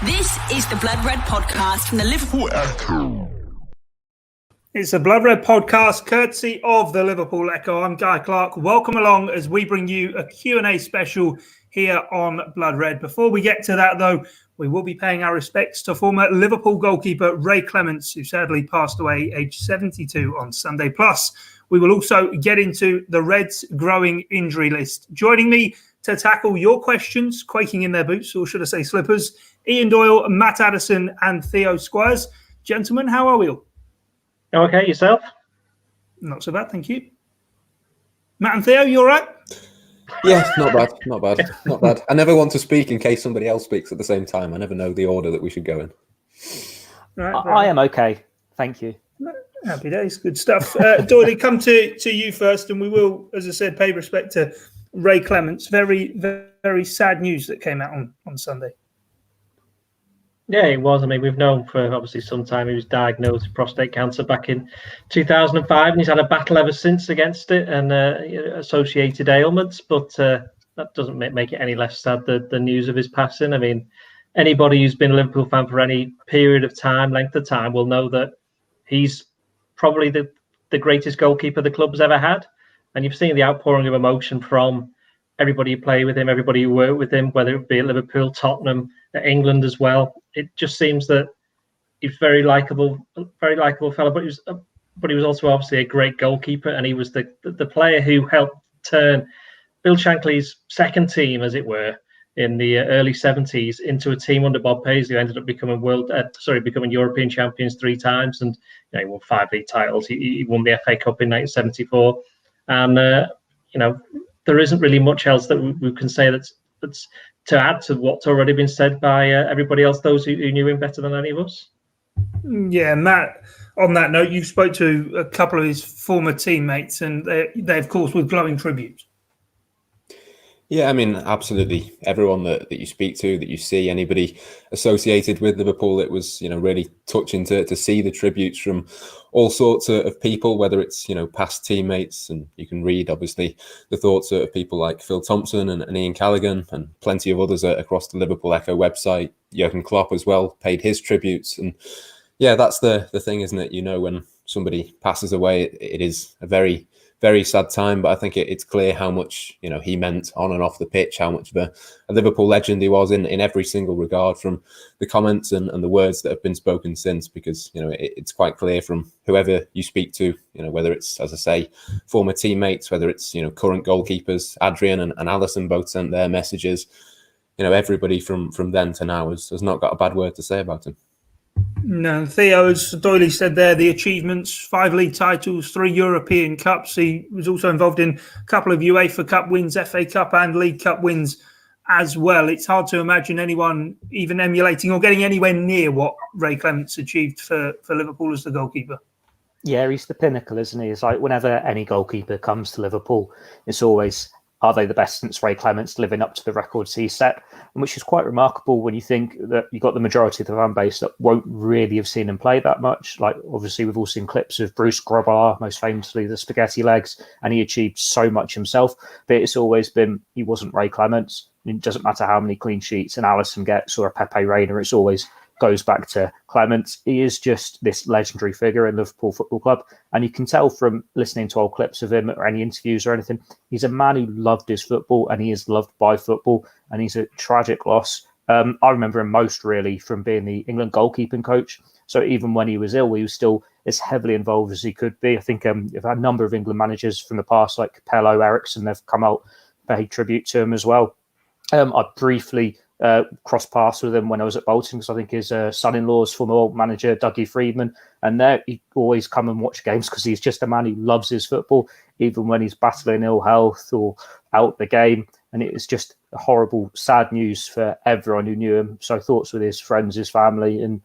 This is the Blood Red podcast from the Liverpool Echo. It's a Blood Red podcast courtesy of the Liverpool Echo. I'm Guy Clarke. Welcome along as we bring you a Q&A special here on Blood Red. Before we get to that, though, we will be paying our respects to former Liverpool goalkeeper Ray Clemence, who sadly passed away aged 72 on Sunday. Plus, we will also get into the Reds' growing injury list. Joining me to tackle your questions, quaking in their boots, or should I say slippers, Ian Doyle, Matt Addison and Theo Squires. Gentlemen, how are we all? Okay, yourself? Not so bad, thank you. Matt and Theo, you all right? Yeah, not bad. I never want to speak in case somebody else speaks at the same time. I never know the order that we should go in. Right, I am okay, thank you. Happy days, good stuff. Doyle, come to you first, and we will, as I said, pay respect to Ray Clemence. Very, very sad news that came out on Sunday. Yeah, it was. I mean, we've known for obviously some time he was diagnosed with prostate cancer back in 2005, and he's had a battle ever since against it and associated ailments. But that doesn't make it any less sad, the news of his passing. I mean, anybody who's been a Liverpool fan for any period of time, length of time, will know that he's probably the greatest goalkeeper the club has ever had. And you've seen the outpouring of emotion from everybody who played with him, everybody who worked with him, whether it be at Liverpool, Tottenham, at England as well. It just seems that he's very likable fellow, but he was also obviously a great goalkeeper, and he was the player who helped turn Bill Shankly's second team, as it were, in the early 70s into a team under Bob Paisley, who ended up becoming becoming European champions 3 times, and he won 5 league titles. He won the FA Cup in 1974, and there isn't really much else that we can say that's to add to what's already been said by everybody else, those who knew him better than any of us. Yeah, Matt, on that note, you spoke to a couple of his former teammates, and they of course, with glowing tributes. Yeah, I mean, absolutely. Everyone that you speak to, that you see, anybody associated with Liverpool, it was, really touching to see the tributes from all sorts of people, whether it's, past teammates, and you can read, obviously, the thoughts of people like Phil Thompson and Ian Callaghan and plenty of others across the Liverpool Echo website. Jurgen Klopp as well paid his tributes. And yeah, that's the thing, isn't it? When somebody passes away, it is a very, very sad time, but I think it's clear how much he meant on and off the pitch, how much of a Liverpool legend he was in every single regard, from the comments and the words that have been spoken since, because it's quite clear from whoever you speak to, whether it's, as I say, former teammates, whether it's current goalkeepers. Adrian and Addison both sent their messages. Everybody from then to now has not got a bad word to say about him. No, Theo, as Doyle said there, the achievements, 5 league titles, 3 European Cups. He was also involved in a couple of UEFA Cup wins, FA Cup and League Cup wins as well. It's hard to imagine anyone even emulating or getting anywhere near what Ray Clemence achieved for Liverpool as the goalkeeper. Yeah, he's the pinnacle, isn't he? It's like whenever any goalkeeper comes to Liverpool, it's always, are they the best since Ray Clemence, living up to the records he set? And which is quite remarkable when you think that you've got the majority of the fan base that won't really have seen him play that much. Like, obviously, we've all seen clips of Bruce Grobbelaar, most famously the spaghetti legs, and he achieved so much himself. But it's always been, he wasn't Ray Clemence. It doesn't matter how many clean sheets an Alisson gets or a Pepe Reina, it's always goes back to Clemence. He is just this legendary figure in Liverpool Football Club. And you can tell from listening to old clips of him or any interviews or anything, he's a man who loved his football and he is loved by football. And he's a tragic loss. I remember him most really from being the England goalkeeping coach. So even when he was ill, he was still as heavily involved as he could be. I think we've had a number of England managers from the past, like Capello, Ericsson, they've come out, paid tribute to him as well. I briefly cross paths with him when I was at Bolton, because I think his son-in-law's former old manager, Dougie Freedman, and there he'd always come and watch games because he's just a man who loves his football, even when he's battling ill health or out the game. And it was just horrible, sad news for everyone who knew him. So thoughts with his friends, his family, and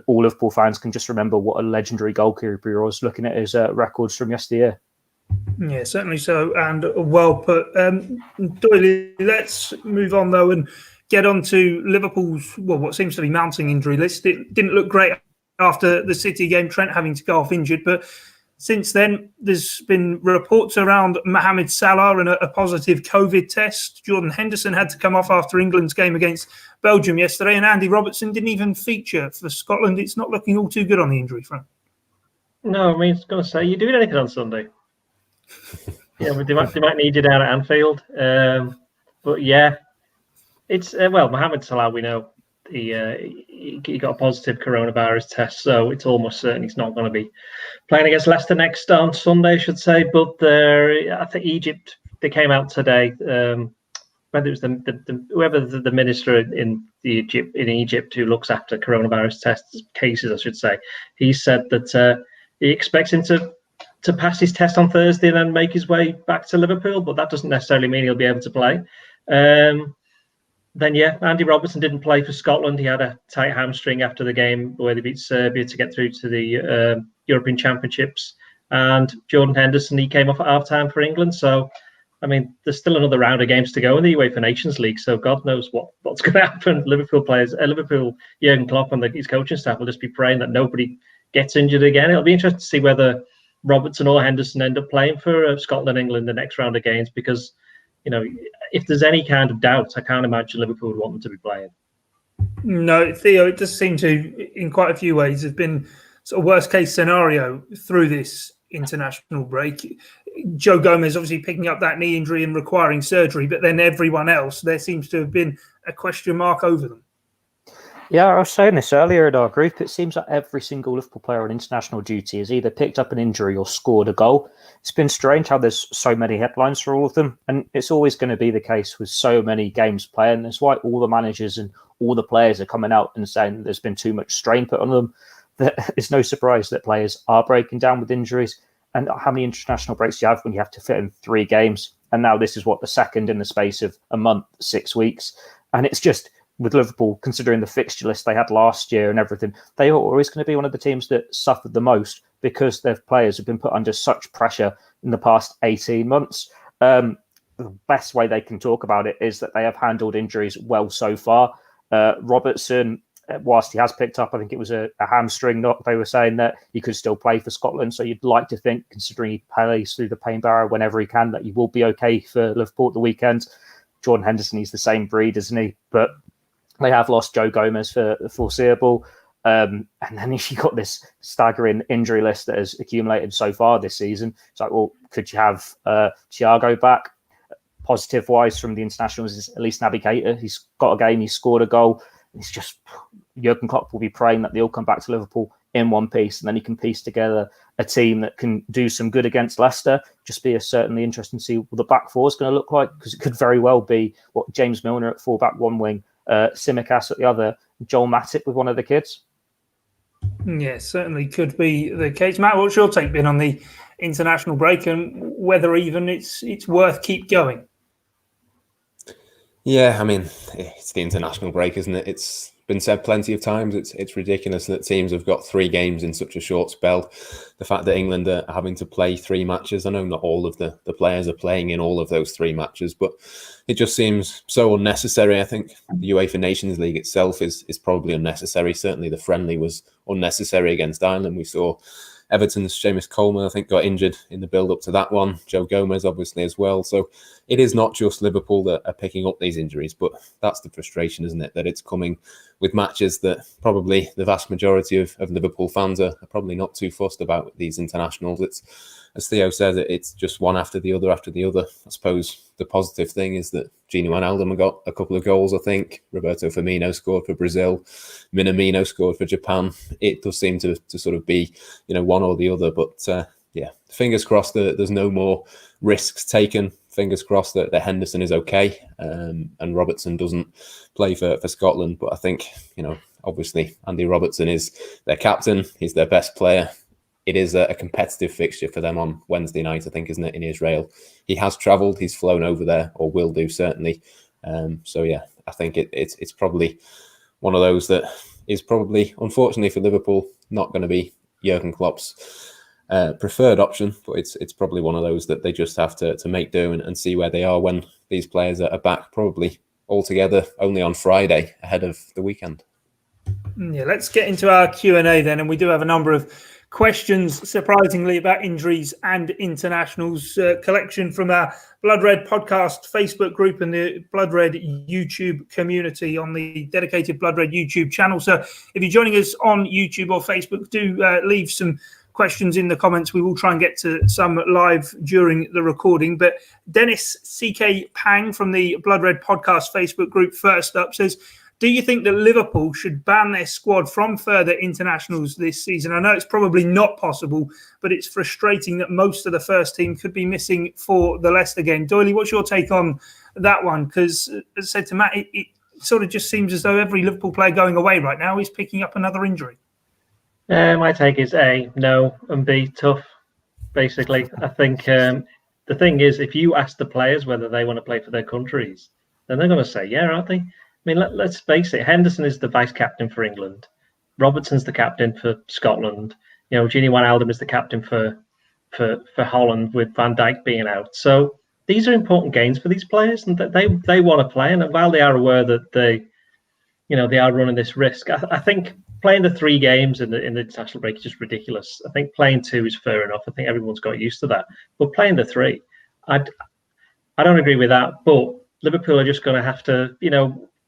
all Liverpool fans can just remember what a legendary goalkeeper he was, looking at his records from yesteryear. Yeah, certainly so, and well put. Doyle, let's move on though and get on to Liverpool's, what seems to be mounting injury list. It didn't look great after the City game, Trent having to go off injured, but Since then, there's been reports around Mohamed Salah and a positive COVID test. Jordan Henderson had to come off after England's game against Belgium yesterday, and Andy Robertson didn't even feature for Scotland. It's not looking all too good on the injury front. No, I mean, I was going to say, you doing anything on Sunday? Yeah, but they might need you down at Anfield. But yeah, it's Mohamed Salah, we know he got a positive coronavirus test, so it's almost certain he's not going to be playing against Leicester next on Sunday, I should say. But I think Egypt, they came out today. Whether it was whoever the minister in Egypt who looks after coronavirus tests cases, I should say, he said that he expects him to pass his test on Thursday and then make his way back to Liverpool, but that doesn't necessarily mean he'll be able to play. Then, Andy Robertson didn't play for Scotland. He had a tight hamstring after the game where they beat Serbia to get through to the European Championships. And Jordan Henderson, he came off at half-time for England. So, I mean, there's still another round of games to go in the UEFA Nations League. So God knows what's going to happen. Liverpool, Jurgen Klopp and his coaching staff will just be praying that nobody gets injured again. It'll be interesting to see whether Robertson or Henderson end up playing for Scotland and England the next round of games, because if there's any kind of doubt, I can't imagine Liverpool would want them to be playing. No, Theo, it does seem to, in quite a few ways, have been sort of worst case scenario through this international break. Joe Gomez obviously picking up that knee injury and requiring surgery, but then everyone else, there seems to have been a question mark over them. Yeah, I was saying this earlier in our group. It seems like every single Liverpool player on international duty has either picked up an injury or scored a goal. It's been strange how there's so many headlines for all of them. And it's always going to be the case with so many games playing. That's why all the managers and all the players are coming out and saying there's been too much strain put on them. It's no surprise that players are breaking down with injuries. And how many international breaks do you have when you have to fit in 3 games? And now this is the second in the space of a month, 6 weeks. And it's just, with Liverpool, considering the fixture list they had last year and everything, they are always going to be one of the teams that suffered the most because their players have been put under such pressure in the past 18 months. The best way they can talk about it is that they have handled injuries well so far. Robertson, whilst he has picked up, I think it was a hamstring knock, they were saying that he could still play for Scotland. So you'd like to think, considering he plays through the pain barrier whenever he can, that he will be okay for Liverpool at the weekend. Jordan Henderson, he's the same breed, isn't he? But they have lost Joe Gomez for the foreseeable. And then you've got this staggering injury list that has accumulated so far this season. It's like, well, could you have Thiago back? Positive-wise from the internationals is at least Navigator. He's got a game, he's scored a goal. It's just, Jurgen Klopp will be praying that they all come back to Liverpool in one piece, and then he can piece together a team that can do some good against Leicester. Just be certainly interesting to see what the back four is going to look like, because it could very well be James Milner at full-back one wing, Tsimikas at the other, Joel Matip with one of the kids. Yeah, certainly could be the case. Matt, what's your take been on the international break and whether even it's worth keep going? Yeah, I mean, it's the international break, isn't it? It's been said plenty of times. It's ridiculous that teams have got 3 games in such a short spell. The fact that England are having to play 3 matches, I know not all of the players are playing in all of those 3 matches, but it just seems so unnecessary. I think the UEFA Nations League itself is probably unnecessary. Certainly the friendly was unnecessary against Ireland. We saw Everton's Seamus Coleman, I think, got injured in the build-up to that one. Joe Gomez, obviously, as well. So it is not just Liverpool that are picking up these injuries, but that's the frustration, isn't it? That it's coming with matches that probably the vast majority of Liverpool fans are probably not too fussed about these internationals. It's, as Theo says, it's just one after the other after the other. I suppose the positive thing is that Gini Wijnaldum got a couple of goals, I think. Roberto Firmino scored for Brazil. Minamino scored for Japan. It does seem to sort of be, one or the other. But fingers crossed that there's no more risks taken. Fingers crossed that Henderson is okay and Robertson doesn't play for Scotland. But I think, obviously Andy Robertson is their captain. He's their best player. It is a competitive fixture for them on Wednesday night, I think, isn't it, in Israel? He has travelled. He's flown over there, or will do, certainly. I think it's probably one of those that is probably, unfortunately for Liverpool, not going to be Jurgen Klopp's preferred option, but it's probably one of those that they just have to make do and see where they are when these players are back, probably all together only on Friday ahead of the weekend. Yeah, let's get into our Q&A then, and we do have a number of questions, surprisingly, about injuries and internationals. Collection from our Blood Red podcast Facebook group and the Blood Red YouTube community on the dedicated Blood Red YouTube channel. So if you're joining us on YouTube or Facebook, do leave some questions in the comments. We will try and get to some live during the recording. But Dennis CK Pang from the Blood Red podcast Facebook group first up says, do you think that Liverpool should ban their squad from further internationals this season? I know it's probably not possible, but it's frustrating that most of the first team could be missing for the Leicester game. Doyle, what's your take on that one? Because, as I said to Matt, it sort of just seems as though every Liverpool player going away right now is picking up another injury. My take is A, no, and B, tough, basically. I think the thing is, if you ask the players whether they want to play for their countries, then they're going to say, yeah, aren't they? I mean, let's face it. Henderson is the vice captain for England. Robertson's the captain for Scotland. You know, Gini Wijnaldum is the captain for Holland, with Van Dijk being out. So these are important games for these players, and they want to play. And while they are aware that they are running this risk, I think playing the 3 games in the international break is just ridiculous. I think playing 2 is fair enough. I think everyone's got used to that. But playing the 3, I don't agree with that. But Liverpool are just going to have to,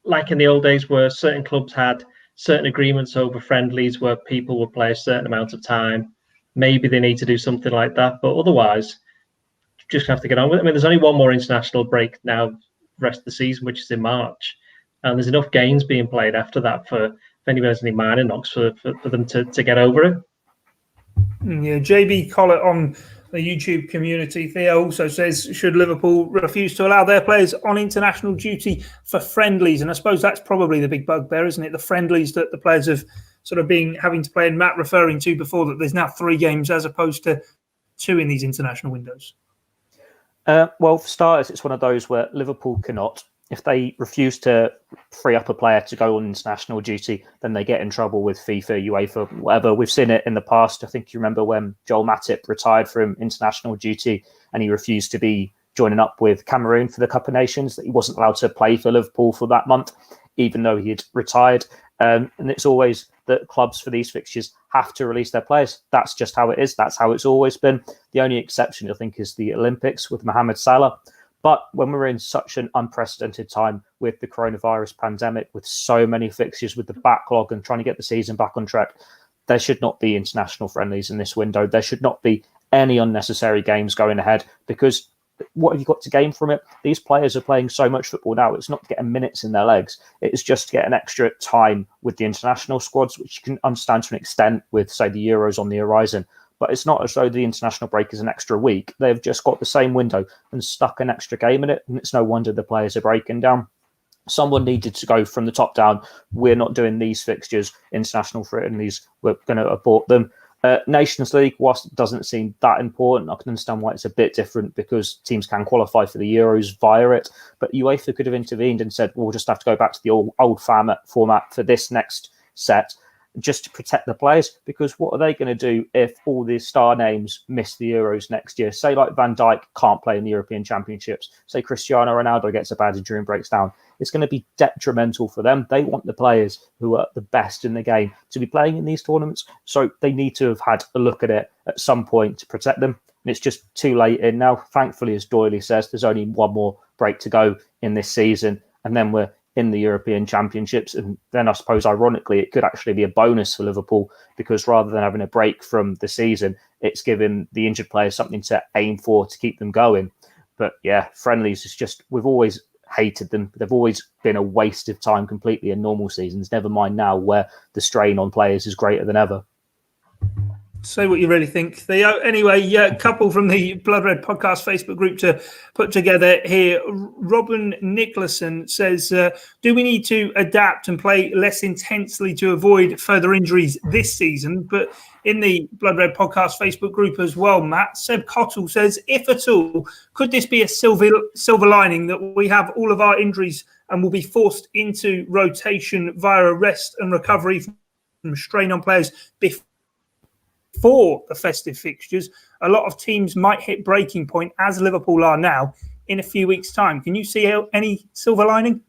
like in the old days where certain clubs had certain agreements over friendlies where people would play a certain amount of time, maybe they need to do something like that. But otherwise, just have to get on with it. I mean, there's only one more international break now, the rest of the season, which is in March. And there's enough games being played after that for if anybody has any minor knocks for them to get over it. Yeah, JB Collett on the YouTube community, Theo, also says, should Liverpool refuse to allow their players on international duty for friendlies? And I suppose that's probably the big bugbear, isn't it? The friendlies that the players have sort of been having to play, and Matt referring to before, that there's now 3 games as opposed to 2 in these international windows. Well, for starters, it's one of those where Liverpool cannot. If they refuse to free up a player to go on international duty, then they get in trouble with FIFA, UEFA, whatever. We've seen it in the past. I think you remember when Joel Matip retired from international duty and he refused to be joining up with Cameroon for the Cup of Nations, that he wasn't allowed to play for Liverpool for that month, even though he had retired. And it's always that clubs for these fixtures have to release their players. That's just how it is. That's how it's always been. The only exception, I think, is the Olympics with Mohamed Salah. But when we're in such an unprecedented time with the coronavirus pandemic, with so many fixtures, with the backlog and trying to get the season back on track, there should not be international friendlies in this window. There should not be any unnecessary games going ahead, because what have you got to gain from it? These players are playing so much football now. It's not getting minutes in their legs. It's just to get an extra time with the international squads, which you can understand to an extent with, say, the Euros on the horizon. But it's not as though the international break is an extra week. They've just got the same window and stuck an extra game in it. And it's no wonder the players are breaking down. Someone needed to go from the top down. We're not doing these fixtures, international friendlies. We're going to abort them. Nations League, whilst it doesn't seem that important, I can understand why it's a bit different, because teams can qualify for the Euros via it. But UEFA could have intervened and said, we'll just have to go back to the old format for this next set, just to protect the players. Because what are they going to do if all the star names miss the Euros next year? Say like Van Dijk can't play in the European Championships. Say Cristiano Ronaldo gets a bad injury and breaks down. It's going to be detrimental for them. They want the players who are the best in the game to be playing in these tournaments. So they need to have had a look at it at some point to protect them. And it's just too late in now. Thankfully, as Doyle says, there's only one more break to go in this season. And then we're in the European Championships. And then I suppose, ironically, it could actually be a bonus for Liverpool, because rather than having a break from the season, it's given the injured players something to aim for to keep them going. But yeah, friendlies is just, we've always hated them. They've always been a waste of time completely in normal seasons, never mind now where the strain on players is greater than ever. Say what you really think, Theo. Anyway, a couple from the Blood Red podcast Facebook group to put together here. Robin Nicholson says, do we need to adapt and play less intensely to avoid further injuries this season? But in the Blood Red podcast Facebook group as well, Matt, Seb Cottle says, if at all, could this be a silver lining that we have all of our injuries and will be forced into rotation via a rest and recovery from strain on players before the festive fixtures? A lot of teams might hit breaking point, as Liverpool are now, in a few weeks' time. Can you see any silver lining?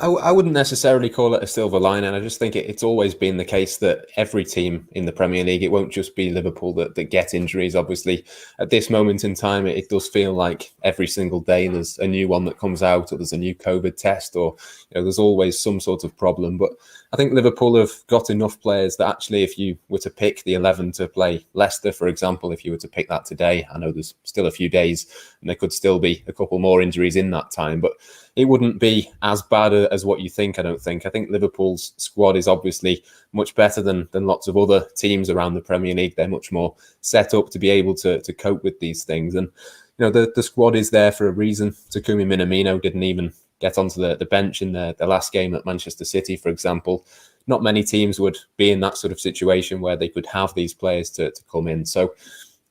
I wouldn't necessarily call it a silver lining. I just think it's always been the case that every team in the Premier League, it won't just be Liverpool that get injuries. Obviously, at this moment in time, it does feel like every single day there's a new one that comes out, or there's a new COVID test, or there's always some sort of problem. But I think Liverpool have got enough players that actually, if you were to pick the 11 to play Leicester, for example, if you were to pick that today, I know there's still a few days and there could still be a couple more injuries in that time, but it wouldn't be as bad as what you think, I don't think. I think Liverpool's squad is obviously much better than lots of other teams around the Premier League. They're much more set up to be able to cope with these things. And, the squad is there for a reason. Takumi Minamino didn't even get onto the bench in the last game at Manchester City, for example. Not many teams would be in that sort of situation where they could have these players to come in. So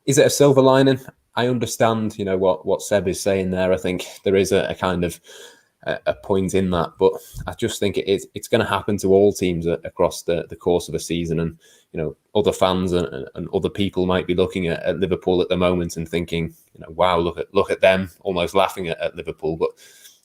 is it a silver lining? I understand, what Seb is saying there. I think there is a kind of a point in that, but I just think it's going to happen to all teams across the course of a season. And other fans and other people might be looking at Liverpool at the moment and thinking, wow, look at them, almost laughing at Liverpool. But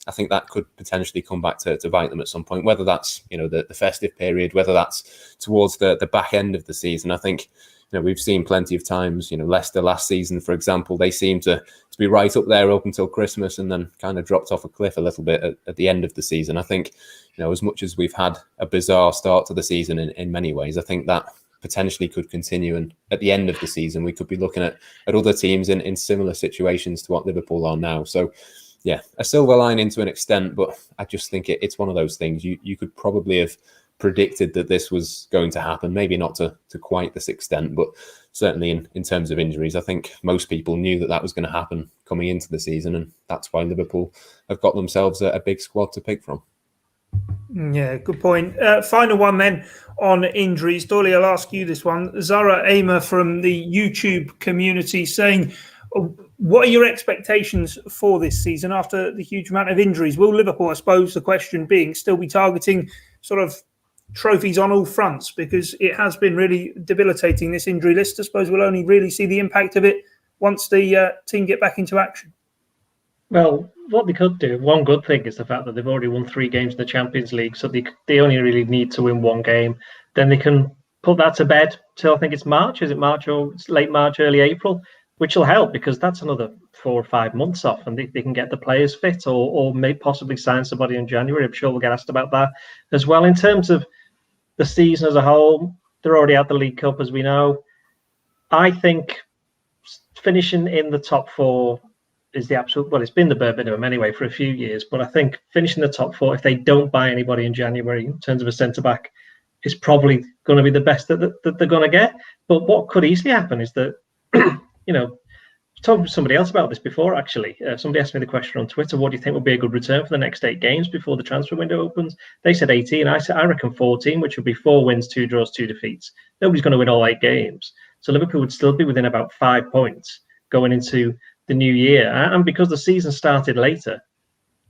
I think that could potentially come back to bite them at some point, whether that's the festive period, whether that's towards the back end of the season. I think we've seen plenty of times, Leicester last season, for example, they seemed to be right up there up until Christmas and then kind of dropped off a cliff a little bit at the end of the season. I think, as much as we've had a bizarre start to the season in many ways, I think that potentially could continue. And at the end of the season, we could be looking at other teams in similar situations to what Liverpool are now. So, yeah, a silver lining to an extent, but I just think it's one of those things. You could probably have predicted that this was going to happen, maybe not to quite this extent, but certainly in terms of injuries, I think most people knew that was going to happen coming into the season, and that's why Liverpool have got themselves a big squad to pick from. Yeah, good point. Final one then on injuries. Doyle, I'll ask you this one. Zara Aymer from the YouTube community saying, what are your expectations for this season after the huge amount of injuries? Will Liverpool, I suppose the question being, still be targeting sort of trophies on all fronts? Because it has been really debilitating, this injury list. I suppose we'll only really see the impact of it once the team get back into action. Well, what they could do, one good thing is the fact that they've already won 3 games in the Champions League, so they only really need to win 1 game. Then they can put that to bed till I think it's March. Is it March or it's late March, early April? Which will help because that's another 4 or 5 months off, and they can get the players fit or may possibly sign somebody in January. I'm sure we'll get asked about that as well. In terms of the season as a whole, they're already out the League Cup, as we know. I think finishing in the top 4 is the absolute, well, it's been the bare minimum anyway for a few years, but I think finishing the top 4, if they don't buy anybody in January in terms of a centre-back, is probably going to be the best that they're going to get. But what could easily happen is that, talking to somebody else about this before, actually. Somebody asked me the question on Twitter, what do you think would be a good return for the next 8 games before the transfer window opens? They said 18. I said, I reckon 14, which would be 4 wins, 2 draws, 2 defeats. Nobody's going to win all 8 games. So Liverpool would still be within about 5 points going into the new year. And because the season started later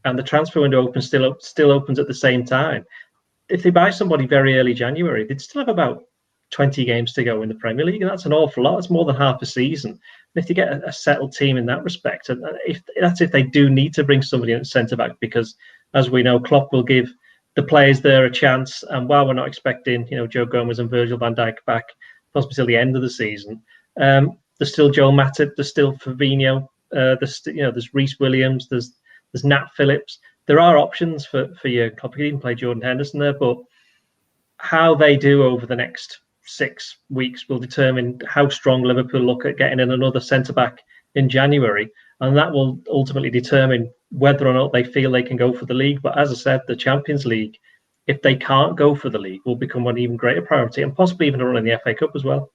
and the transfer window still opens at the same time, if they buy somebody very early January, they'd still have about 20 games to go in the Premier League, and that's an awful lot. It's more than half a season. And if you get a settled team in that respect, and if they do need to bring somebody in at centre back, because as we know, Klopp will give the players there a chance. And while we're not expecting, Joe Gomez and Virgil van Dijk back possibly till the end of the season, there's still Joel Matip, there's still Fabinho, there's Reece Williams, there's Nat Phillips. There are options for you. Klopp could even play Jordan Henderson there, but how they do over the next 6 weeks will determine how strong Liverpool look at getting in another centre-back in January, and that will ultimately determine whether or not they feel they can go for the league. But as I said, the Champions League, if they can't go for the league, will become an even greater priority, and possibly even a run in the FA Cup as well.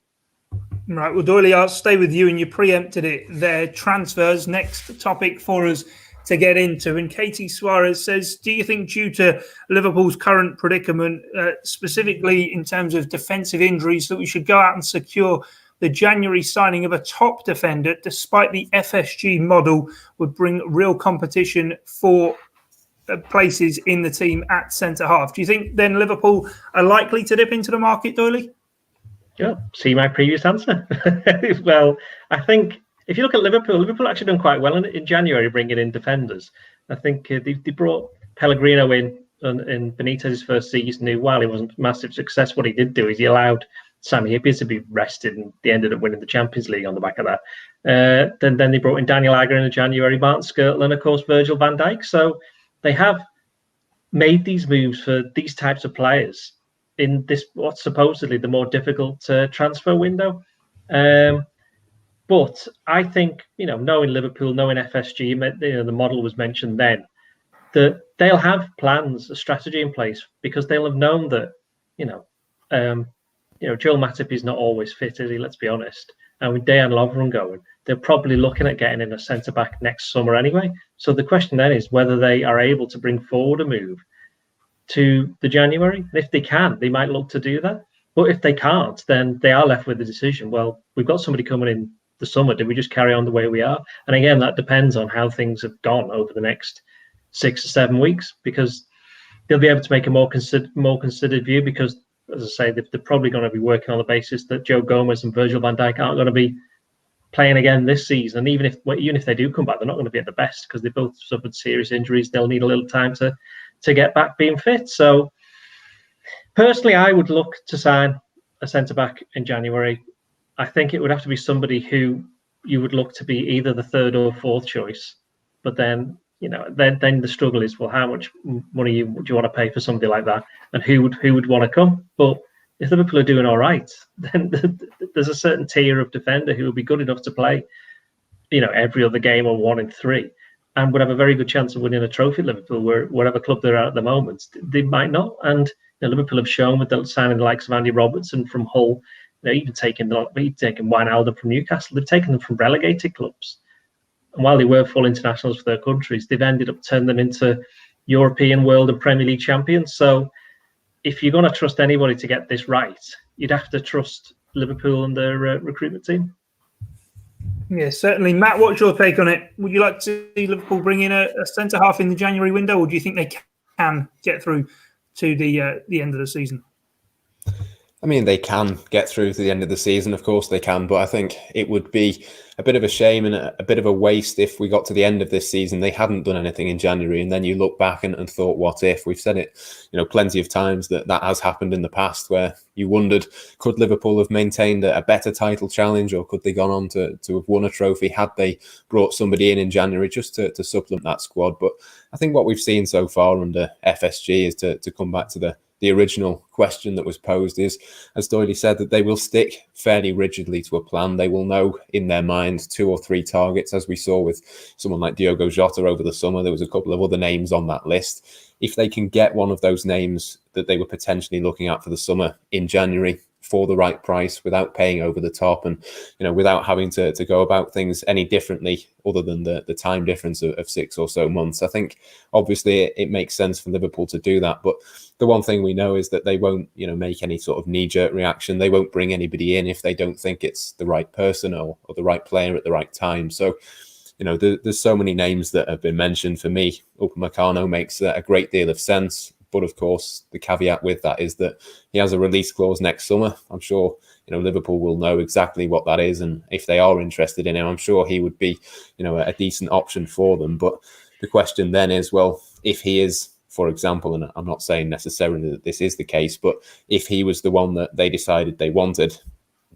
Right, well, Doyle, I'll stay with you, and you preempted it there. Transfers, next topic for us to get into. And Katie Squires says, do you think due to Liverpool's current predicament, specifically in terms of defensive injuries, that we should go out and secure the January signing of a top defender, despite the FSG model would bring real competition for places in the team at centre-half? Do you think then Liverpool are likely to dip into the market, Doyle? Yeah, see my previous answer. Well, I think if you look at Liverpool actually done quite well in January bringing in defenders. I think they brought Pellegrino in in Benitez's first season, who, while he wasn't a massive success, what he did do is he allowed Sammy Hippies to be rested, and they ended up winning the Champions League on the back of that. Then they brought in Daniel Agger in January, Martin Skrtel, and of course Virgil van Dijk. So they have made these moves for these types of players in this what's supposedly the more difficult transfer window. But I think, knowing Liverpool, knowing FSG, the model was mentioned then, that they'll have plans, a strategy in place, because they'll have known that, Joel Matip is not always fit, is he? Let's be honest. And with Dejan Lovren going, they're probably looking at getting in a centre-back next summer anyway. So the question then is whether they are able to bring forward a move to the January. And if they can, they might look to do that. But if they can't, then they are left with the decision, well, we've got somebody coming in the summer. Do we just carry on the way we are? And again, that depends on how things have gone over the next 6 or 7 weeks, because they'll be able to make a more considered view, because, as I say, they're probably going to be working on the basis that Joe Gomez and Virgil van Dijk aren't going to be playing again this season. And even if they do come back, they're not going to be at the best, because they both suffered serious injuries. They'll need a little time to get back being fit. So personally, I would look to sign a centre-back in January. I think it would have to be somebody who you would look to be either the third or fourth choice. But then, then the struggle is, well, how much money do you want to pay for somebody like that? And who would want to come? But if Liverpool are doing all right, then there's a certain tier of defender who will be good enough to play, every other game or 1 in 3, and would have a very good chance of winning a trophy at Liverpool, whatever club they're at the moment. They might not. And Liverpool have shown with the signing the likes of Andy Robertson from Hull, even taking Wijnaldum from Newcastle. They've taken them from relegated clubs. And while they were full internationals for their countries, they've ended up turning them into European, World and Premier League champions. So if you're going to trust anybody to get this right, you'd have to trust Liverpool and their recruitment team. Yeah, certainly. Matt, what's your take on it? Would you like to see Liverpool bring in a centre-half in the January window, or do you think they can get through to the end of the season? I mean, they can get through to the end of the season, of course they can, but I think it would be a bit of a shame and a bit of a waste if we got to the end of this season, they hadn't done anything in January, and then you look back and thought, what if? We've said it, plenty of times that has happened in the past, where you wondered, could Liverpool have maintained a better title challenge, or could they gone on to have won a trophy had they brought somebody in January just to supplement that squad? But I think what we've seen so far under FSG is to come back to the original question that was posed is, as Doyle said, that they will stick fairly rigidly to a plan. They will know in their mind 2 or 3 targets, as we saw with someone like Diogo Jota over the summer. There was a couple of other names on that list. If they can get one of those names that they were potentially looking at for the summer in January for the right price, without paying over the top, and without having to go about things any differently other than the time difference of 6 or so months, I think obviously it makes sense for Liverpool to do that. But the one thing we know is that they won't make any sort of knee-jerk reaction. They won't bring anybody in if they don't think it's the right person or the right player at the right time. So there's so many names that have been mentioned. For me, Upamecano makes a great deal of sense. But of course, the caveat with that is that he has a release clause next summer. I'm sure, Liverpool will know exactly what that is. And if they are interested in him, I'm sure he would be, a decent option for them. But the question then is, well, if he is, for example, and I'm not saying necessarily that this is the case, but if he was the one that they decided they wanted,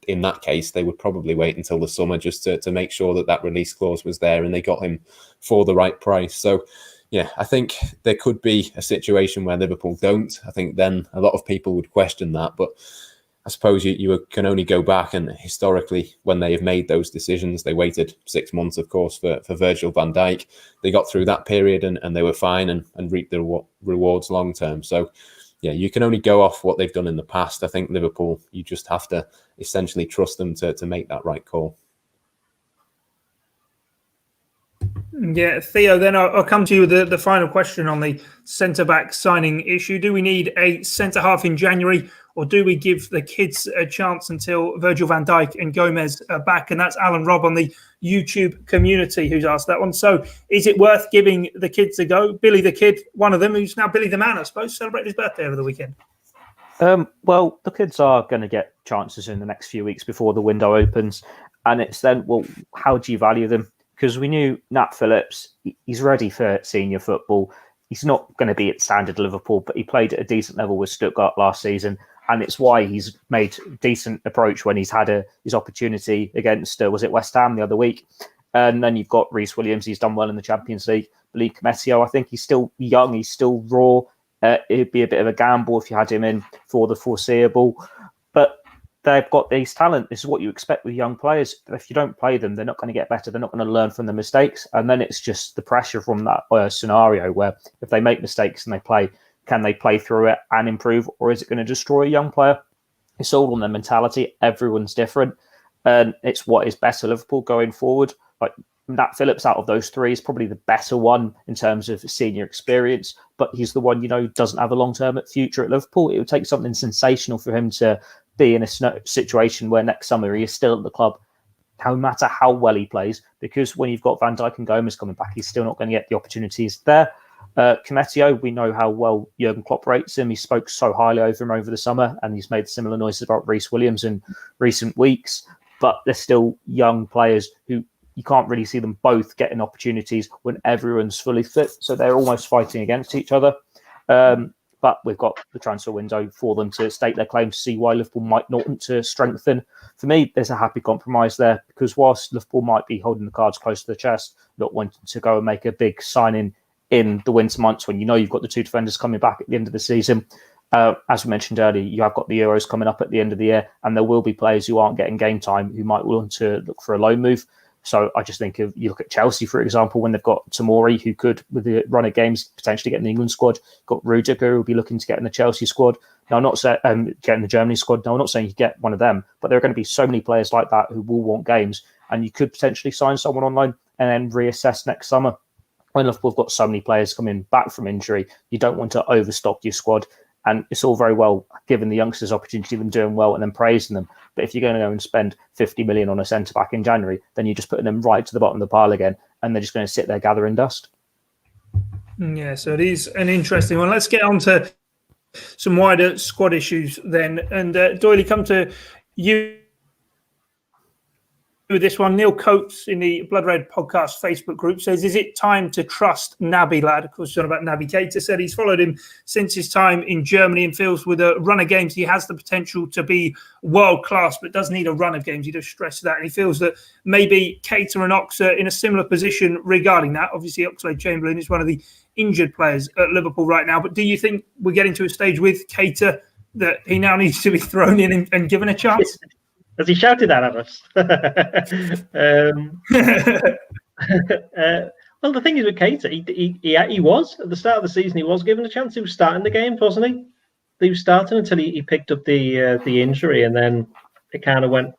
in that case, they would probably wait until the summer just to make sure that release clause was there and they got him for the right price. So, yeah, I think there could be a situation where Liverpool don't. I think then a lot of people would question that. But I suppose you can only go back, and historically, when they have made those decisions, they waited 6 months, of course, for Virgil van Dijk. They got through that period and they were fine and reaped the rewards long term. So, yeah, you can only go off what they've done in the past. I think Liverpool, you just have to essentially trust them to make that right call. Yeah, Theo, then I'll come to you with the final question on the centre-back signing issue. Do we need a centre-half in January, or do we give the kids a chance until Virgil van Dijk and Gomez are back? And that's Alan Robb on the YouTube community who's asked that one. So is it worth giving the kids a go? Billy the Kid, one of them, who's now Billy the Man, I suppose, celebrated his birthday over the weekend. Well, the kids are going to get chances in the next few weeks before the window opens. And it's then, well, how do you value them? Because we knew Nat Phillips, he's ready for senior football. he's not going to be at standard Liverpool, but he played at a decent level with Stuttgart last season. And it's why he's made decent approach when he's had his opportunity against, was it West Ham the other week? And then you've got Reece Williams. He's done well in the Champions League. Believe Commetio, I think he's still young. He's still raw. It'd be a bit of a gamble if you had him in for the foreseeable. But they've got these talent. This is what you expect with young players. But if you don't play them, they're not going to get better. They're not going to learn from the mistakes. And then it's just the pressure from that scenario where if they make mistakes and they play, can they play through it and improve? Or is it going to destroy a young player? It's all on their mentality. Everyone's different. And it's what is best for Liverpool going forward. Like Nat Phillips out of those three is probably the better one in terms of senior experience, but he's the one, doesn't have a long-term future at Liverpool. It would take something sensational for him to be in a situation where next summer he is still at the club, no matter how well he plays, because when you've got Van Dijk and Gomez coming back, he's still not going to get the opportunities there. Commetio, we know how well Jurgen Klopp rates him. He spoke so highly over him over the summer, and he's made similar noises about Reece Williams in recent weeks, but they're still young players who you can't really see them both getting opportunities when everyone's fully fit. So they're almost fighting against each other. But we've got the transfer window for them to state their claim to see why Liverpool might not want to strengthen. For me, there's a happy compromise there because whilst Liverpool might be holding the cards close to the chest, not wanting to go and make a big signing in the winter months when you've got the two defenders coming back at the end of the season. As we mentioned earlier, you have got the Euros coming up at the end of the year, and there will be players who aren't getting game time who might want to look for a loan move. So I just think if you look at Chelsea, for example, when they've got Tomori, who could, with the run of games, potentially get in the England squad, got Rudiger, who will be looking to get in the Chelsea squad. Now, I'm not saying get in the Germany squad. No, I'm not saying you get one of them, but there are going to be so many players like that who will want games, and you could potentially sign someone on loan and then reassess next summer. When Liverpool have got so many players coming back from injury, you don't want to overstock your squad. And it's all very well giving the youngsters opportunity of them doing well and then praising them. But if you're going to go and spend 50 million on a centre-back in January, then you're just putting them right to the bottom of the pile again, and they're just going to sit there gathering dust. Yeah, so it is an interesting one. Let's get on to some wider squad issues then. And Doyle, come to you with this one. Neil Coates in the Blood Red podcast Facebook group says, is it time to trust Naby, lad? Of course, John about Naby Keita said he's followed him since his time in Germany and feels with a run of games he has the potential to be world class, but does need a run of games. He does stress that, and he feels that maybe Keita and Ox are in a similar position regarding that. Obviously, Oxlade-Chamberlain is one of the injured players at Liverpool right now, but do you think we're getting to a stage with Keita that he now needs to be thrown in and given a chance? Has he shouted that at us? Well, the thing is with Keita, he was at the start of the season. He was given a chance. He was starting the games, wasn't he? He was starting until he picked up the injury, and then it kind of went.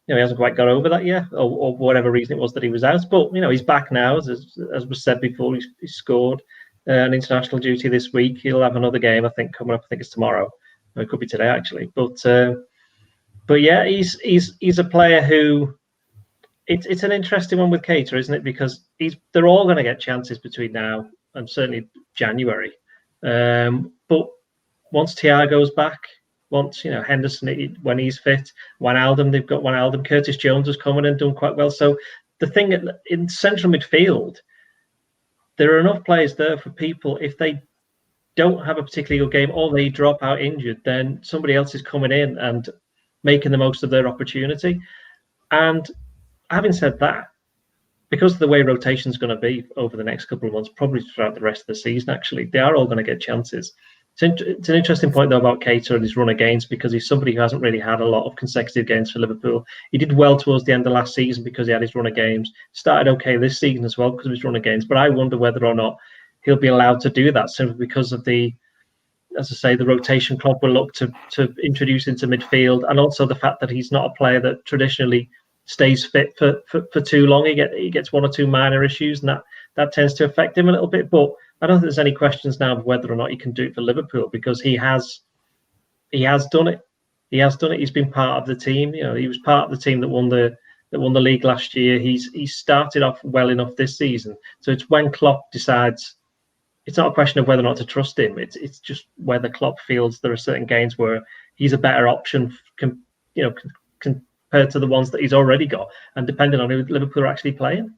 He hasn't quite got over that yet, or whatever reason it was that he was out. But he's back now, as was said before. He scored an international duty this week. He'll have another game, I think, coming up. I think it's tomorrow. It could be today actually, But yeah, he's a player who it's an interesting one with Keita, isn't it? Because they're all going to get chances between now and certainly January. But once Thiago's back, once Henderson when he's fit, Wijnaldum, they've got Wijnaldum. Curtis Jones has come in and done quite well. So the thing in central midfield, there are enough players there for people if they don't have a particularly good game or they drop out injured, then somebody else is coming in and making the most of their opportunity. And having said that, because of the way rotation is going to be over the next couple of months, probably throughout the rest of the season, actually, they are all going to get chances. It's an interesting point, though, about Keita and his run of games, because he's somebody who hasn't really had a lot of consecutive games for Liverpool. He did well towards the end of last season because he had his run of games. Started okay this season as well because of his run of games. But I wonder whether or not he'll be allowed to do that simply because of the rotation Klopp will look to introduce into midfield, and also the fact that he's not a player that traditionally stays fit for too long. He gets one or two minor issues, and that tends to affect him a little bit. But I don't think there's any questions now of whether or not he can do it for Liverpool, because he has done it. He has done it. He's been part of the team. He was part of the team that won the league last year. He started off well enough this season. So it's when Klopp decides. It's not a question of whether or not to trust him. It's just whether Klopp feels there are certain games where he's a better option, compared to the ones that he's already got, and depending on who Liverpool are actually playing.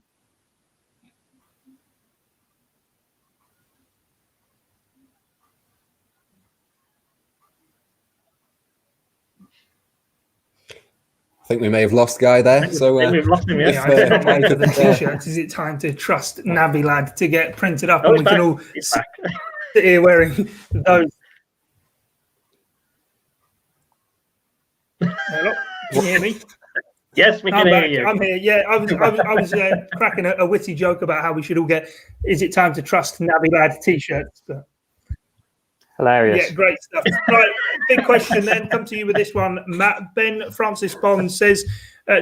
I think we may have lost Guy there. I think we've lost him, Yeah, I did not mind for the t-shirts. Is it time to trust Naby Lad to get printed up and we can all sit here wearing those? Hello, can you hear me? Yes, we can hear you. I'm here. Yeah, I was cracking a witty joke about how we should all get. Is it time to trust Naby Lad t-shirts? But Hilarious. yeah, great stuff. Right, big question then. Come to you with this one, Matt. Ben Francis Bond says,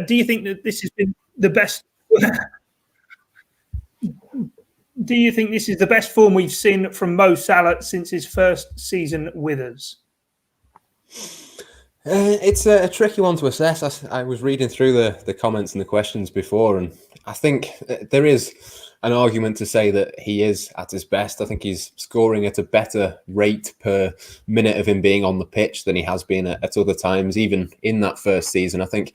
do you think that this has been the best? Do you think this is the best form we've seen from Mo Salah since his first season with us? It's a tricky one to assess. I was reading through the comments and the questions before, and I think there is an argument to say that he is at his best. I think he's scoring at a better rate per minute of him being on the pitch than he has been at other times, even in that first season. I think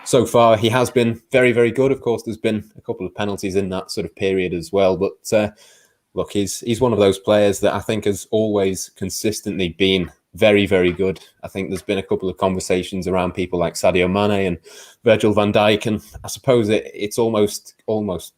so far he has been very, very good. Of course, there's been a couple of penalties in that sort of period as well. But look, he's one of those players that I think has always consistently been very, very good. I think there's been a couple of conversations around people like Sadio Mane and Virgil van Dijk, and I suppose it's almost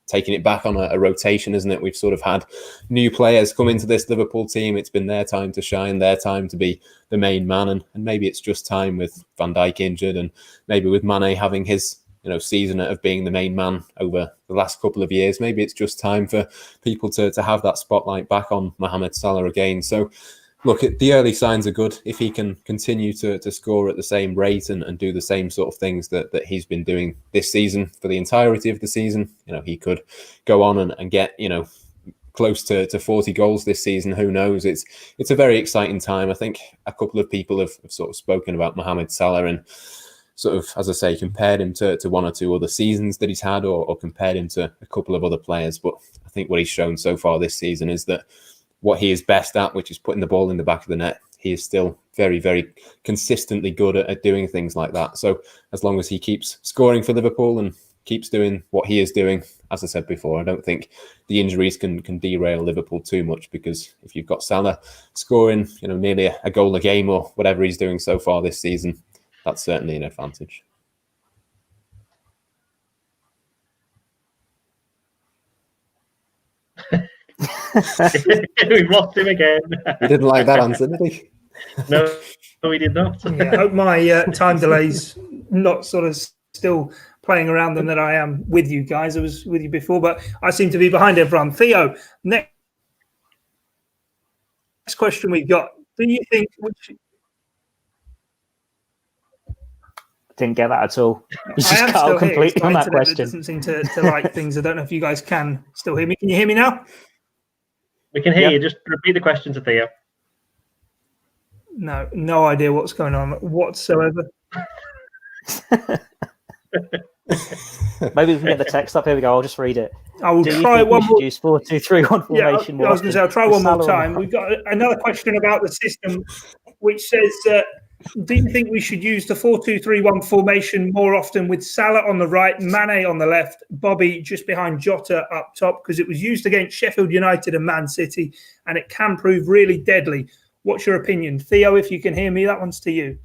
taking it back on a rotation, isn't it? We've sort of had new players come into this Liverpool team. It's been their time to shine, their time to be the main man, and maybe it's just time with Van Dijk injured, and maybe with Mane having his season of being the main man over the last couple of years. Maybe it's just time for people to have that spotlight back on Mohamed Salah again. So look, the early signs are good. If he can continue to score at the same rate and do the same sort of things that he's been doing this season for the entirety of the season, he could go on and get, close to 40 goals this season. Who knows? It's a very exciting time. I think a couple of people have sort of spoken about Mohamed Salah and sort of, as I say, compared him to one or two other seasons that he's had or compared him to a couple of other players. But I think what he's shown so far this season is that what he is best at, which is putting the ball in the back of the net, he is still very, very consistently good at doing things like that. So as long as he keeps scoring for Liverpool and keeps doing what he is doing, as I said before, I don't think the injuries can derail Liverpool too much, because if you've got Salah scoring, nearly a goal a game or whatever he's doing so far this season, that's certainly an advantage. We've lost him again. He didn't like that answer, did he? No, we did not. Yeah, I hope my time delay's not sort of still playing around them that I am with you guys. I was with you before, but I seem to be behind everyone. Theo, next question we've got. Do you think... Didn't get that at all. You just I am cut still out completely here. on that Internet question. doesn't seem to like things. I don't know if you guys can still hear me. Can you hear me now? We can hear you. Just repeat the question to Theo. No idea what's going on whatsoever. Maybe we can get the text up. Here we go. I'll just read it. I will try one more. Use 4-2-3-1 formation. Yeah, I was going to say I'll try one more time. We've got another question about the system, which says, do you think we should use the 4-2-3-1 formation more often with Salah on the right, Mane on the left, Bobby just behind Jota up top? Because it was used against Sheffield United and Man City, and it can prove really deadly. What's your opinion? Theo, if you can hear me, that one's to you.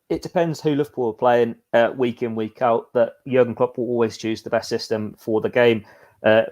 It depends who Liverpool are playing week in, week out. That Jurgen Klopp will always choose the best system for the game.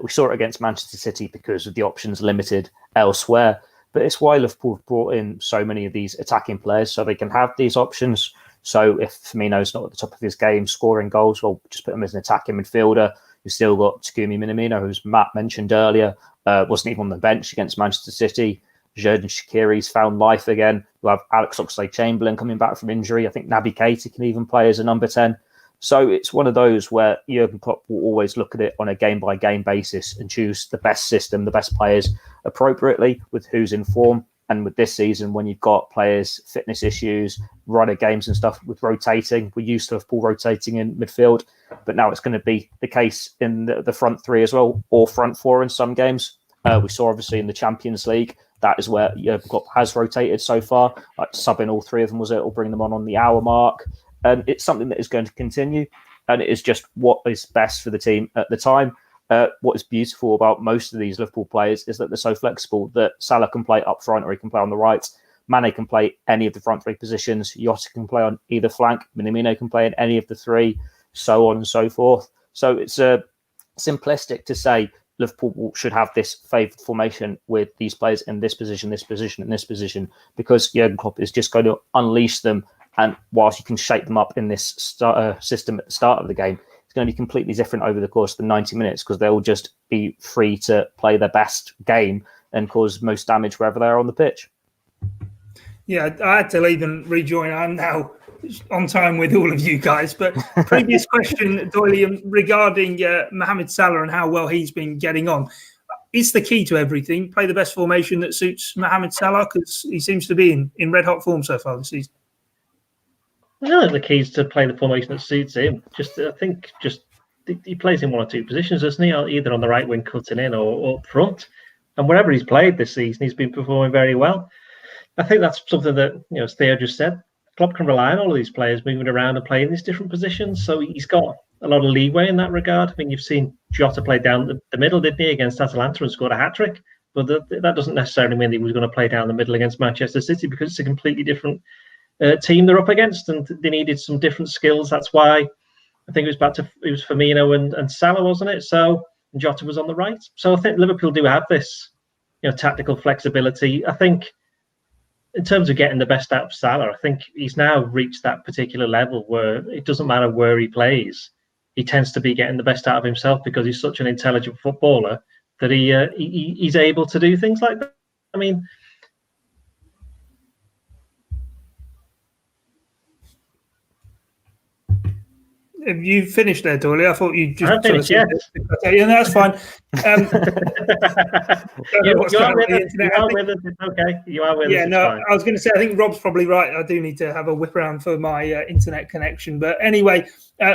We saw it against Manchester City because of the options limited elsewhere. But it's why Liverpool have brought in so many of these attacking players so they can have these options. So if Firmino's not at the top of his game scoring goals, well, just put him as an attacking midfielder. You've still got Takumi Minamino, who's Matt mentioned earlier, wasn't even on the bench against Manchester City. Xherdan Shaqiri's found life again. You have Alex Oxlade-Chamberlain coming back from injury. I think Naby Keita can even play as a number 10. So it's one of those where Jurgen Klopp will always look at it on a game-by-game basis and choose the best system, the best players appropriately with who's in form. And with this season, when you've got players' fitness issues, runner games and stuff with rotating, we used to have Paul rotating in midfield, but now it's going to be the case in the front three as well, or front four in some games. We saw obviously in the Champions League, that is where Jurgen Klopp has rotated so far. Like subbing all three of them was it, or bring them on the hour mark. And it's something that is going to continue, and it is just what is best for the team at the time. What is beautiful about most of these Liverpool players is that they're so flexible that Salah can play up front or he can play on the right. Mane can play any of the front three positions. Jota can play on either flank. Minamino can play in any of the three, so on and so forth. So it's simplistic to say Liverpool should have this favoured formation with these players in this position, this position, and this position, because Jurgen Klopp is just going to unleash them. And whilst you can shape them up in this system at the start of the game, it's going to be completely different over the course of the 90 minutes, because they'll just be free to play their best game and cause most damage wherever they are on the pitch. Yeah, I had to leave and rejoin. I'm now on time with all of you guys. But previous question, Doyle, regarding Mohamed Salah and how well he's been getting on. Is the key to everything play the best formation that suits Mohamed Salah? Because he seems to be in red-hot form so far this season. I don't think the key is to play the formation that suits him. I think he plays in one or two positions, doesn't he? Either on the right wing cutting in or up front. And wherever he's played this season, he's been performing very well. I think that's something that, as Theo just said, Klopp can rely on all of these players moving around and playing these different positions. So he's got a lot of leeway in that regard. I mean, you've seen Jota play down the middle, didn't he, against Atalanta and scored a hat-trick. But that doesn't necessarily mean that he was going to play down the middle against Manchester City, because it's a completely different team they're up against, and they needed some different skills. That's why I think it was Firmino and Salah, wasn't it? So and Jota was on the right. So I think Liverpool do have this, tactical flexibility. I think in terms of getting the best out of Salah, I think he's now reached that particular level where it doesn't matter where he plays. He tends to be getting the best out of himself because he's such an intelligent footballer that he's able to do things like that. I mean, Have you finished there, Doyle? I thought you just... I finished, yes. Yeah, no, that's fine. You are with us. It's okay. You are with us. Yeah, no, fine. I was going to say, I think Rob's probably right. I do need to have a whip around for my internet connection. But anyway,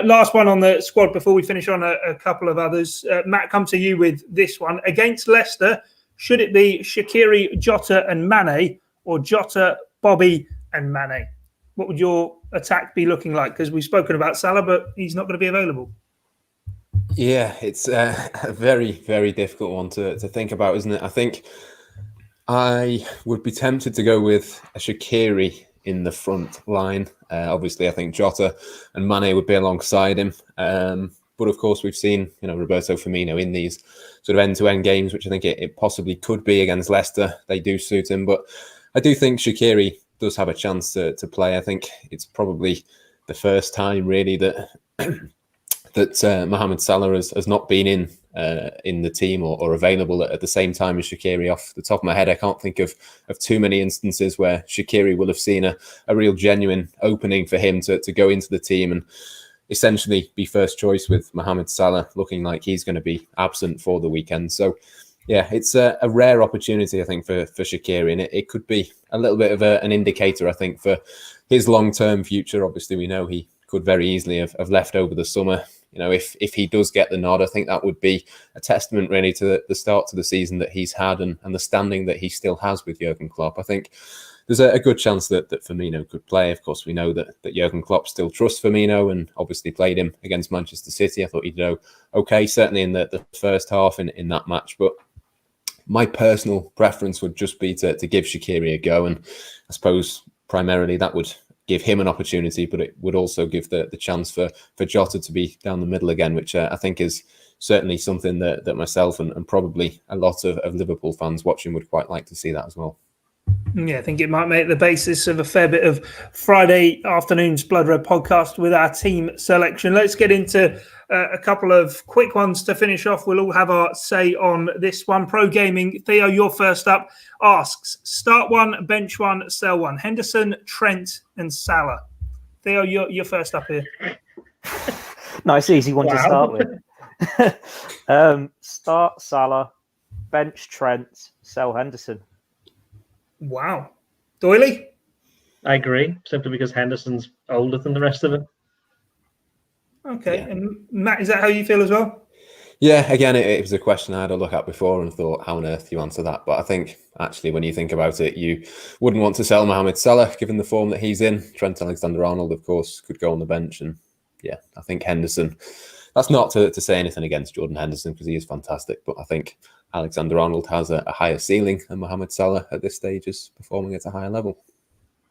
last one on the squad before we finish on a couple of others. Matt, come to you with this one. Against Leicester, should it be Shaqiri, Jota and Mane, or Jota, Bobby and Mane? What would your attack be looking like? Because we've spoken about Salah, but he's not going to be available. Yeah, it's a very, very difficult one to think about, isn't it? I think I would be tempted to go with a Shaqiri in the front line. Obviously, I think Jota and Mane would be alongside him. But of course, we've seen Roberto Firmino in these sort of end-to-end games, which I think it possibly could be against Leicester. They do suit him. But I do think Shaqiri does have a chance to play. I think it's probably the first time really that Mohamed Salah has not been in the team or available at the same time as Shaqiri. Off the top of my head, I can't think of too many instances where Shaqiri will have seen a real genuine opening for him to go into the team and essentially be first choice, with Mohamed Salah looking like he's going to be absent for the weekend. So yeah, it's a rare opportunity, I think, for Shaqiri, and it could be a little bit of an indicator, I think, for his long-term future. Obviously, we know he could very easily have left over the summer. If he does get the nod, I think that would be a testament really to the start to the season that he's had and the standing that he still has with Jurgen Klopp. I think there's a good chance that Firmino could play. Of course, we know that Jurgen Klopp still trusts Firmino and obviously played him against Manchester City. I thought he did okay, certainly in the first half in that match, but my personal preference would just be to give Shaqiri a go, and I suppose primarily that would give him an opportunity, but it would also give the chance for Jota to be down the middle again, which I think is certainly something that myself and probably a lot of Liverpool fans watching would quite like to see that as well. Yeah, I think it might make the basis of a fair bit of Friday afternoon's Blood Red podcast with our team selection. Let's get into a couple of quick ones to finish off. We'll all have our say on this one. Pro Gaming, Theo, you're first up, asks, start one, bench one, sell one. Henderson, Trent and Salah. Theo, you're first up here. Nice, easy one to start with. Start Salah, bench Trent, sell Henderson. Wow. Doyle? I agree, simply because Henderson's older than the rest of them. Okay. Yeah. And Matt, is that how you feel as well? Yeah, again, it was a question I had a look at before and thought, how on earth do you answer that? But I think, actually, when you think about it, you wouldn't want to sell Mohamed Salah, given the form that he's in. Trent Alexander-Arnold, of course, could go on the bench. And yeah, I think Henderson, That's not to say anything against Jordan Henderson, because he is fantastic, but I think Alexander-Arnold has a higher ceiling, and Mohamed Salah at this stage is performing at a higher level. I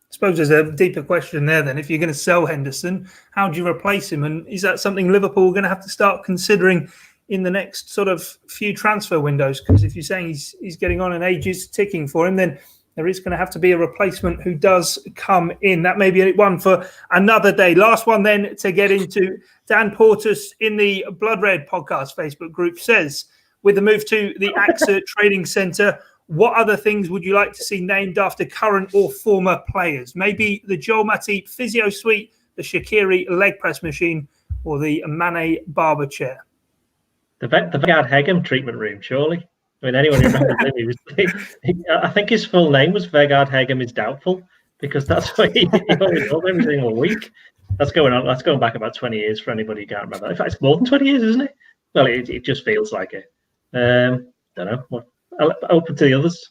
suppose there's a deeper question there then. If you're going to sell Henderson, how do you replace him? And is that something Liverpool are going to have to start considering in the next sort of few transfer windows? Because if you're saying he's getting on and age is ticking for him, then there is going to have to be a replacement who does come in. That may be one for another day. Last one then to get into. Dan Portus in the Blood Red podcast Facebook group says, with the move to the AXA Training Centre, what other things would you like to see named after current or former players? Maybe the Joel Matip physio suite, the Shaqiri leg press machine, or the Mane barber chair? The Vegard Hegem treatment room, surely. I mean, anyone who remembers him, I think his full name was Vegard Hegem is doubtful, because that's what he always does every single week. That's going back about 20 years for anybody who can't remember. In fact, it's more than 20 years, isn't it? Well, it just feels like it. Don't know. Open to the others.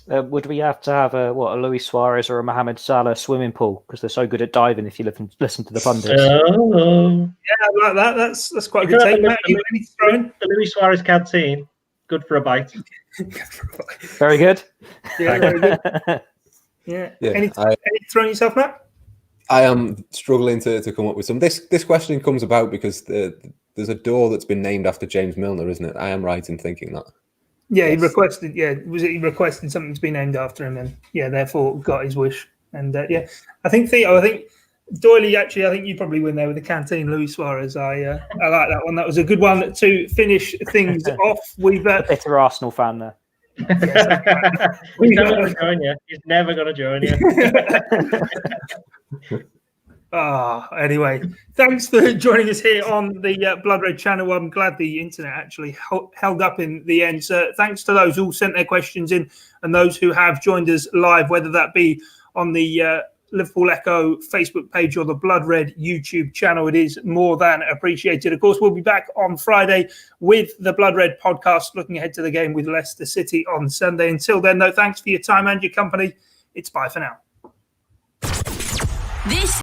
Would we have to have a Luis Suarez or a Mohamed Salah swimming pool, because they're so good at diving? If you listen to the pundits, yeah, like that. That's quite a good take. The Luis Suarez canteen, good for a bite. Very good. Yeah, very good. Yeah. Any throwing yourself, Matt? I am struggling to come up with some. This question comes about because there's a door that's been named after James Milner, isn't it? I am right in thinking that. Yeah, yes. He requested. Yeah, he requested something to be named after him, and therefore got his wish. And I think Theo. I think Doyle. Actually, I think you probably win there with the canteen, Luis Suarez. I like that one. That was a good one to finish things off. We've a bitter Arsenal fan there. He's never going to join you. He's never going to join you. Anyway, thanks for joining us here on the Blood Red channel. I'm glad the internet actually held up in the end. So thanks to those who sent their questions in and those who have joined us live, whether that be on the Liverpool Echo Facebook page or the Blood Red YouTube channel. It is more than appreciated. Of course, we'll be back on Friday with the Blood Red podcast, looking ahead to the game with Leicester City on Sunday. Until then, though, thanks for your time and your company. It's bye for now. This